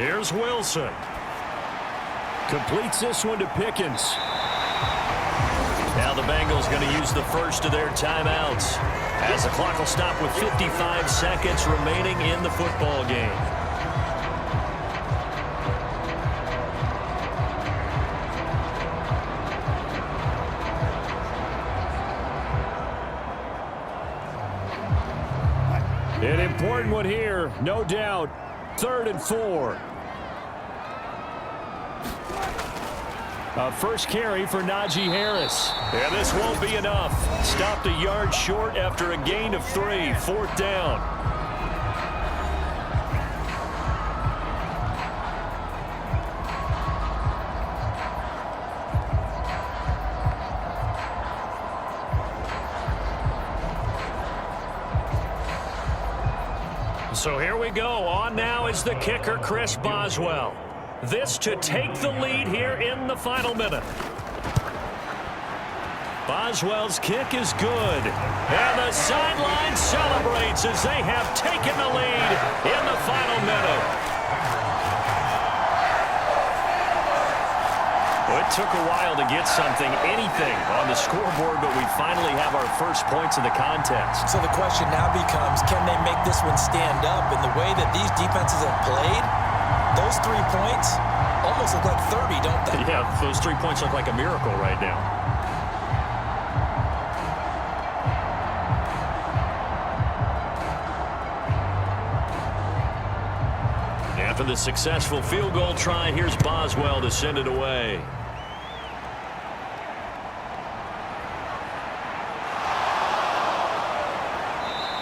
Here's Wilson. Completes this one to Pickens. Now the Bengals going to use the first of their timeouts, as the clock will stop with 55 seconds remaining in the football game. An important one here, no doubt. 3rd and 4. A first carry for Najee Harris. And this won't be enough. Stopped a yard short after a gain of 3. 4th down. So here we go. On now is the kicker, Chris Boswell. This to take the lead here in the final minute. Boswell's kick is good. And the sideline celebrates as they have taken the lead in the final minute. Well, it took a while to get anything on the scoreboard, but we finally have our first points of the contest. So the question now becomes, can they make this one stand up? And the way that these defenses have played, those 3 points almost look like 30, don't they? Yeah, those 3 points look like a miracle right now. After the successful field goal try, here's Boswell to send it away.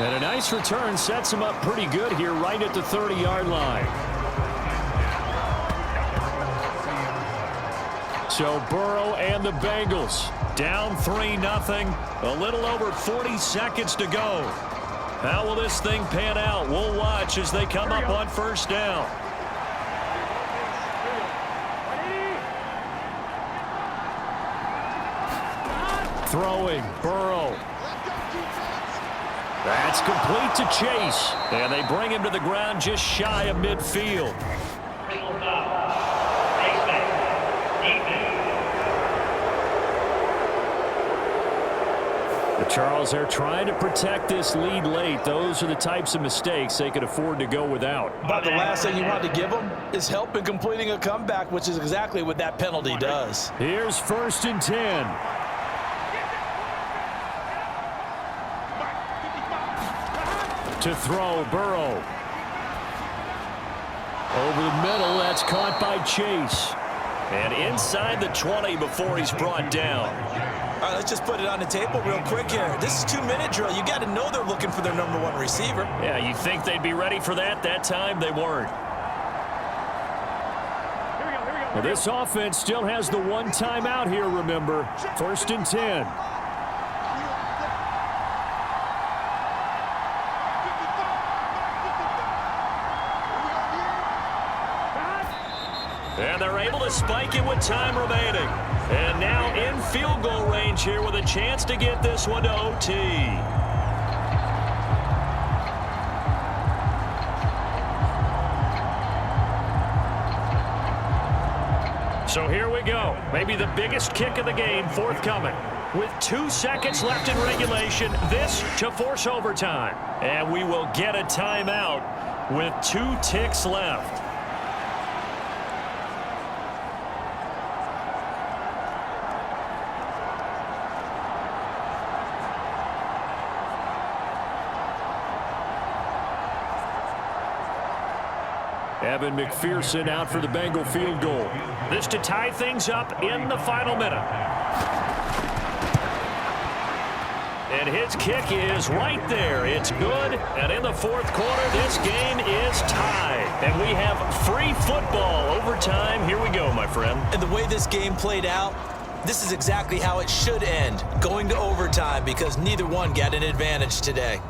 And a nice return sets him up pretty good here right at the 30-yard line. So Burrow and the Bengals down 3-0. A little over 40 seconds to go. How will this thing pan out? We'll watch as they come up on first down. Throwing, Burrow. That's complete to Chase. And they bring him to the ground just shy of midfield. Charles, they're trying to protect this lead late. Those are the types of mistakes they could afford to go without. But the last thing you want to give them is help in completing a comeback, which is exactly what that penalty does. Here's 1st and 10. To throw, Burrow. Over the middle, that's caught by Chase. And inside the 20 before he's brought down. All right, let's just put it on the table real quick here. This is 2-minute drill. You got to know they're looking for their #1 receiver. Yeah, you think they'd be ready for that? That time they weren't. Well, this offense still has the 1 timeout here, remember. 1st and 10. And they're able to spike it with time remaining. And now in field goal range here with a chance to get this one to OT. So here we go. Maybe the biggest kick of the game forthcoming. With 2 seconds left in regulation, this to force overtime. And we will get a timeout with 2 ticks left. Evan McPherson out for the Bengal field goal. This to tie things up in the final minute. And his kick is right there. It's good. And in the 4th quarter, this game is tied. And we have free football overtime. Here we go, my friend. And the way this game played out, this is exactly how it should end. Going to overtime because neither one got an advantage today.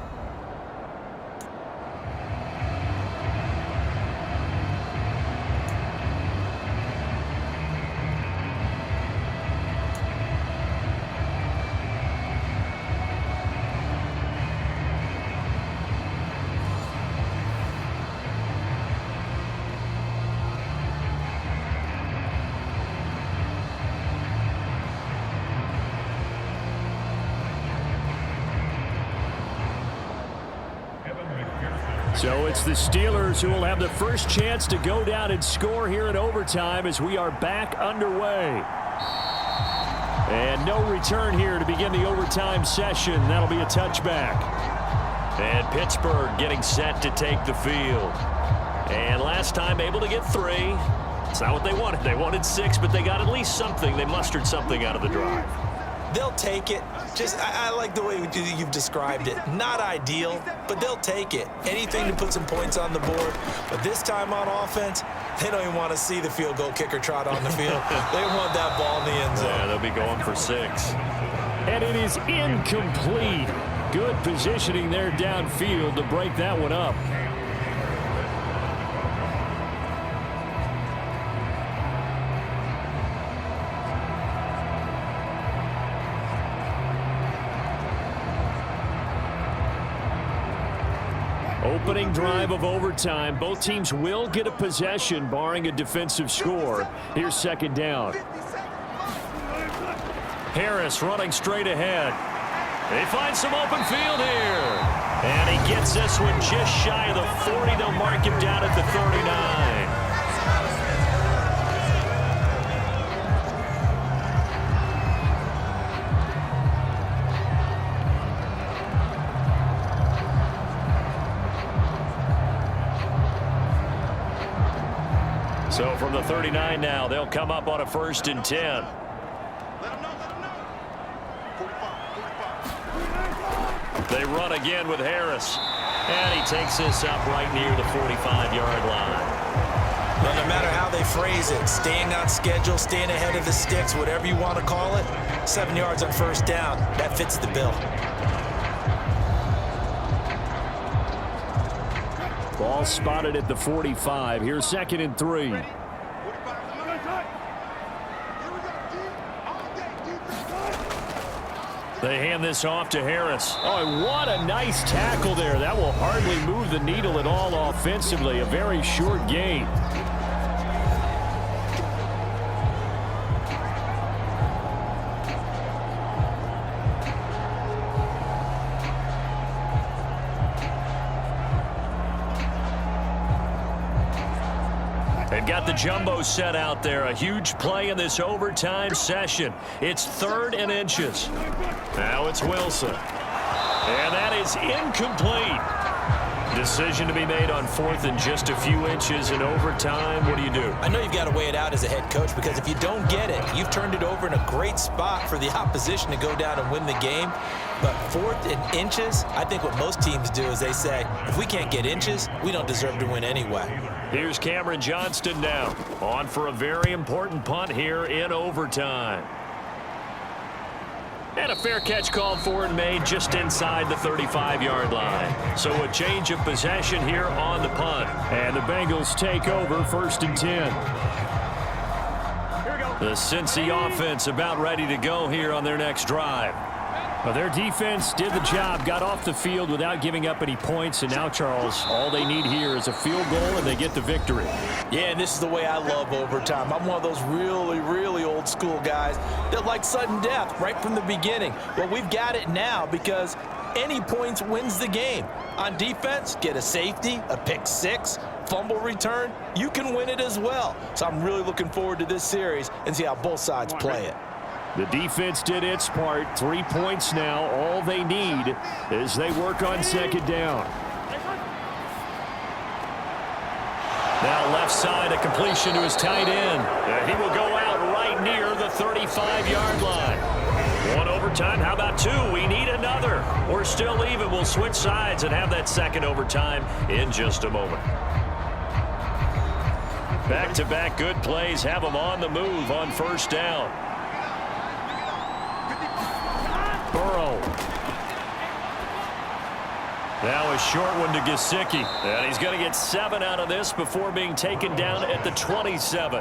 So it's the Steelers who will have the first chance to go down and score here in overtime as we are back underway. And no return here to begin the overtime session. That'll be a touchback. And Pittsburgh getting set to take the field. And last time able to get 3. It's not what they wanted. They wanted 6, but they got at least something. They mustered something out of the drive. They'll take it. I like the way you've described it. Not ideal, but they'll take it. Anything to put some points on the board. But this time on offense, they don't even want to see the field goal kicker trot on the field. They want that ball in the end zone. Yeah, they'll be going for 6. And it is incomplete. Good positioning there downfield to break that one up. Opening drive of overtime. Both teams will get a possession, barring a defensive score. Here's second down. Harris running straight ahead. They find some open field here. And he gets this one just shy of the 40. They'll mark him down at the 39. So from the 39 now, they'll come up on a 1st and 10. They run again with Harris. And he takes this up right near the 45-yard line. Well, no matter how they phrase it, staying on schedule, staying ahead of the sticks, whatever you want to call it, 7 yards on 1st down, that fits the bill. Ball spotted at the 45. Here's 2nd and 3. They hand this off to Harris. Oh, what a nice tackle there. That will hardly move the needle at all offensively. A very short gain. They've got the jumbo set out there. A huge play in this overtime session. It's 3rd and inches. Now it's Wilson. And that is incomplete. Decision to be made on 4th and just a few inches in overtime. What do you do? I know you've got to weigh it out as a head coach, because if you don't get it, you've turned it over in a great spot for the opposition to go down and win the game. But 4th and inches, I think what most teams do is they say, if we can't get inches, we don't deserve to win anyway. Here's Cameron Johnston now, on for a very important punt here in overtime. And a fair catch called for and made just inside the 35-yard line. So a change of possession here on the punt. And the Bengals take over 1st and 10. The Cincy offense about ready to go here on their next drive. Well, their defense did the job, got off the field without giving up any points, and now, Charles, all they need here is a field goal, and they get the victory. Yeah, and this is the way I love overtime. I'm one of those really, really old school guys that like sudden death right from the beginning. Well, we've got it now because any points wins the game. On defense, get a safety, a pick 6, fumble return, you can win it as well. So I'm really looking forward to this series and see how both sides play it. The defense did its part. 3 points now. All they need as they work on 2nd down. Now left side, a completion to his tight end. And he will go out right near the 35-yard line. 1 overtime. How about 2? We need another. We're still even. We'll switch sides and have that 2nd overtime in just a moment. Back-to-back good plays have them on the move on 1st down. Burrow. Now a short one to Gesicki. And he's going to get 7 out of this before being taken down at the 27.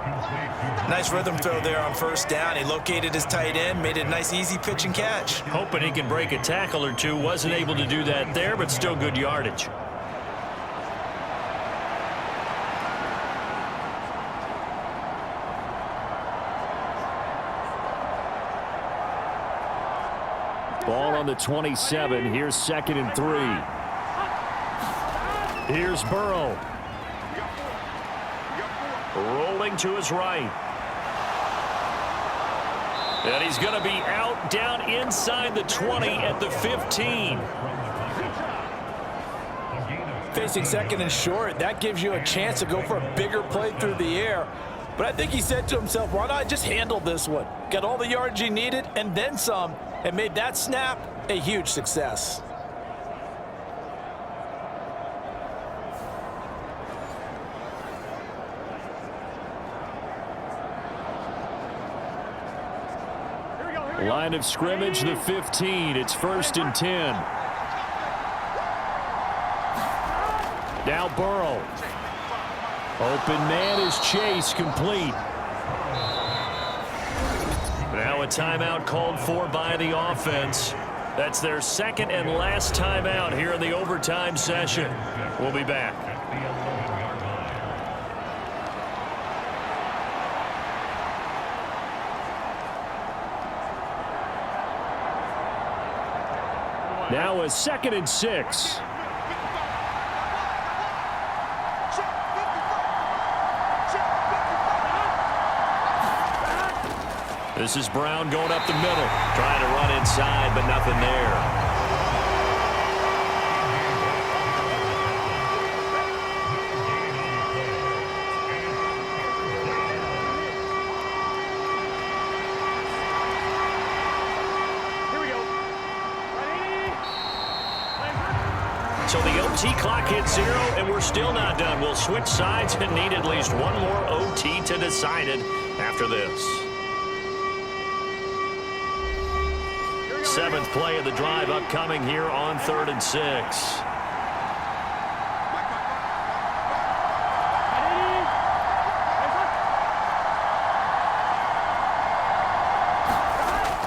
Nice rhythm throw there on 1st down. He located his tight end, made it a nice easy pitch and catch. Hoping he can break a tackle or two. Wasn't able to do that there, but still good yardage. Ball on the 27. Here's 2nd and 3. Here's Burrow. Rolling to his right. And he's going to be out down inside the 20 at the 15. Facing second and short, that gives you a chance to go for a bigger play through the air. But I think he said to himself, why not just handle this one? Got all the yards he needed and then some, and made that snap a huge success. Line of scrimmage, the 15. It's 1st and 10. Now Burrow. Open man is Chase, complete. Now a timeout called for by the offense. That's their second and last timeout here in the overtime session. We'll be back. Now a 2nd and 6. This is Brown going up the middle, trying to run inside, but nothing there. So the OT clock hits 0, and we're still not done. We'll switch sides and need at least one more OT to decide it after this. 7th play of the drive upcoming here on 3rd and 6.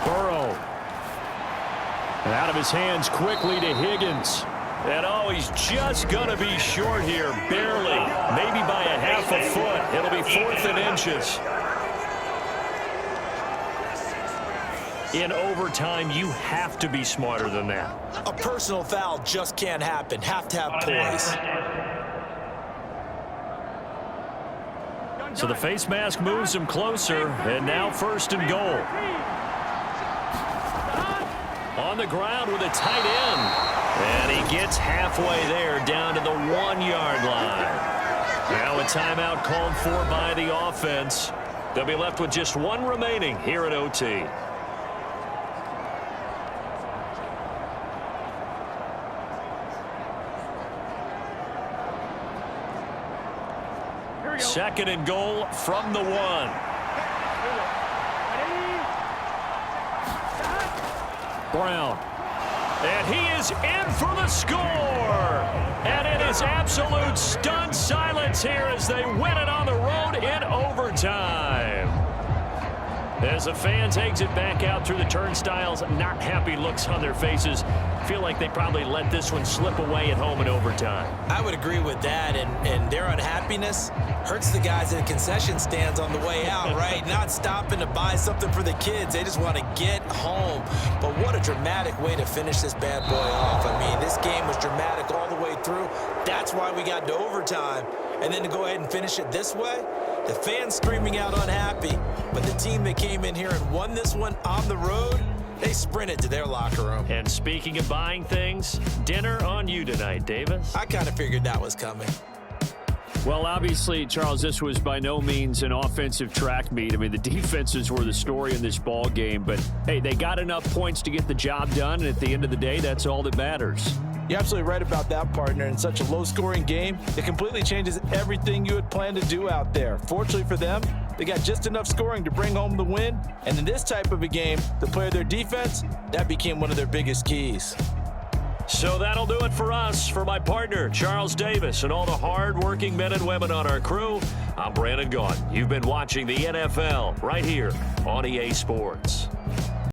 Burrow. And out of his hands quickly to Higgins. And oh, he's just going to be short here, barely, maybe by a half a foot. It'll be 4th and inches. In overtime, you have to be smarter than that. A personal foul just can't happen. Have to have poise. So the face mask moves him closer, and now 1st and goal. On the ground with a tight end. And he gets halfway there, down to the 1-yard line. Now a timeout called for by the offense. They'll be left with just one remaining here at OT. Second and goal from the 1. Brown. And he is in for the score. And it is absolute stunned silence here as they win it on the road in overtime. As the fans exit back out through the turnstiles, not happy looks on their faces. Feel like they probably let this one slip away at home in overtime. I would agree with that, and their unhappiness hurts the guys in the concession stands on the way out, right? Not stopping to buy something for the kids. They just want to get home. But what a dramatic way to finish this bad boy off. I mean, this game was dramatic all the way through. That's why we got to overtime. And then to go ahead and finish it this way, the fans screaming out unhappy. But the team that came in here and won this one on the road, they sprinted to their locker room. And speaking of buying things, dinner on you tonight, Davis. I kind of figured that was coming. Well, obviously, Charles, this was by no means an offensive track meet. I mean, the defenses were the story in this ball game. But, hey, they got enough points to get the job done. And at the end of the day, that's all that matters. You're absolutely right about that, partner. In such a low-scoring game, it completely changes everything you had planned to do out there. Fortunately for them, they got just enough scoring to bring home the win. And in this type of a game, to play their defense, that became one of their biggest keys. So that'll do it for us. For my partner, Charles Davis, and all the hard-working men and women on our crew, I'm Brandon Gaudin. You've been watching the NFL right here on EA Sports.